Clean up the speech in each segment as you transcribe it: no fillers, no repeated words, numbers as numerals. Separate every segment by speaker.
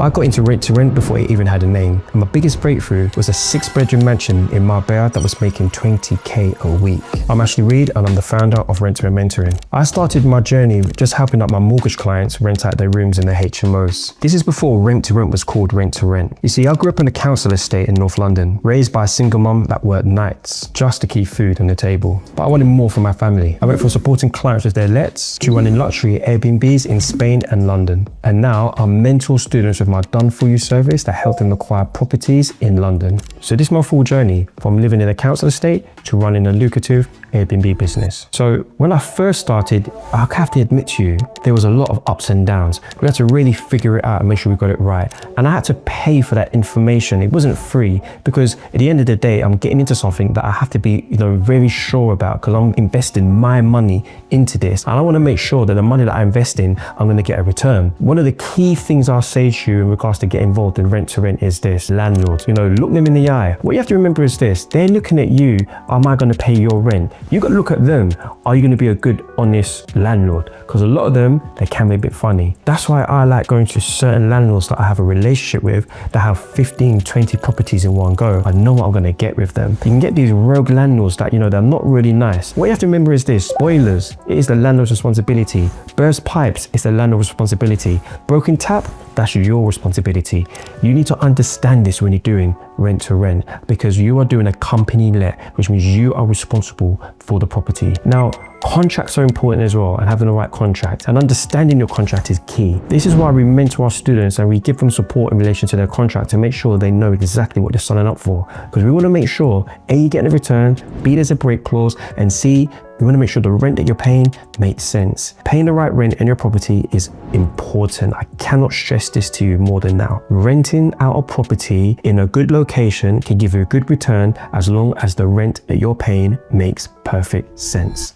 Speaker 1: I got into rent to rent before it even had a name, and my biggest breakthrough was a 6-bedroom mansion in Marbella that was making 20k a week. I'm Ashley Reed and I'm the founder of Rent to Rent Mentoring. I started my journey just helping out my mortgage clients rent out their rooms in their HMOs. This is before rent to rent was called rent to rent. You see, I grew up in a council estate in North London, raised by a single mum that worked nights just to keep food on the table. But I wanted more for my family. I went from supporting clients with their lets to running luxury Airbnbs in Spain and London. And now I mentor students with my Done For You service that help them acquire properties in London. So this is my full journey from living in a council estate to running a lucrative Airbnb business. So when I first started, I have to admit to you, there was a lot of ups and downs. We had to really figure it out and make sure we got it right. And I had to pay for that information. It wasn't free because at the end of the day, I'm getting into something that I have to be, very sure about because I'm investing my money into this. And I want to make sure that the money that I invest in, I'm going to get a return. One of the key things I'll say to you in regards to get involved in rent to rent is this: landlords. Look them in the eye. What you have to remember is this: they're looking at you. Am I going to pay your rent? You got to look at them. Are you going to be a good, honest landlord? Because a lot of them, they can be a bit funny. That's why I like going to certain landlords that I have a relationship with that have 15, 20 properties in one go. I know what I'm going to get with them. You can get these rogue landlords that, they're not really nice. What you have to remember is this: boilers, it is the landlord's responsibility. Burst pipes, it's the landlord's responsibility. Broken tap, that's your responsibility. You need to understand this when you're doing rent to rent because you are doing a company let, which means you are responsible for the property. Now, contracts are important as well, and having the right contract and understanding your contract is key. This is why we mentor our students and we give them support in relation to their contract to make sure they know exactly what they're signing up for. Because we want to make sure A, you're getting a return, B, there's a break clause, and C, we want to make sure the rent that you're paying makes sense. Paying the right rent in your property is important. I cannot stress this to you more than now. Renting out a property in a good location can give you a good return as long as the rent that you're paying makes perfect sense.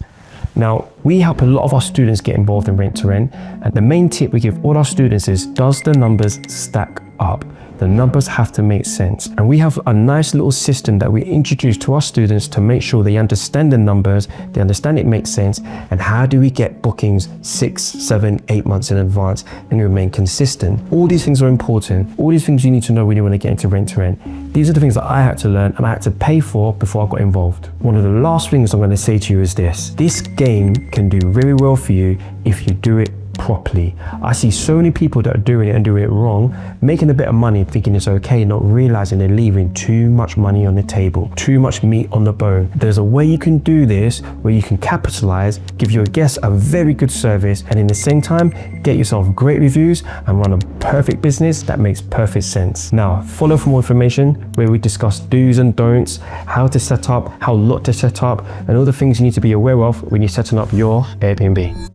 Speaker 1: Now, we help a lot of our students get involved in rent to rent, and the main tip we give all our students is, does the numbers stack up? The numbers have to make sense. And we have a nice little system that we introduce to our students to make sure they understand the numbers, they understand it makes sense, and how do we get bookings 6, 7, 8 months in advance and remain consistent. All these things are important. All these things you need to know when you want to get into rent to rent. These are the things that I had to learn and I had to pay for before I got involved. One of the last things I'm going to say to you is this: this game can do very well for you if you do it properly. I see so many people that are doing it and doing it wrong, making a bit of money thinking it's okay, not realizing they're leaving too much money on the table, too much meat on the bone. There's a way you can do this where you can capitalize, give your guests a very good service, and in the same time get yourself great reviews and run a perfect business that makes perfect sense. Now follow for more information where we discuss do's and don'ts, how to set up, how not to set up, and all the things you need to be aware of when you're setting up your Airbnb.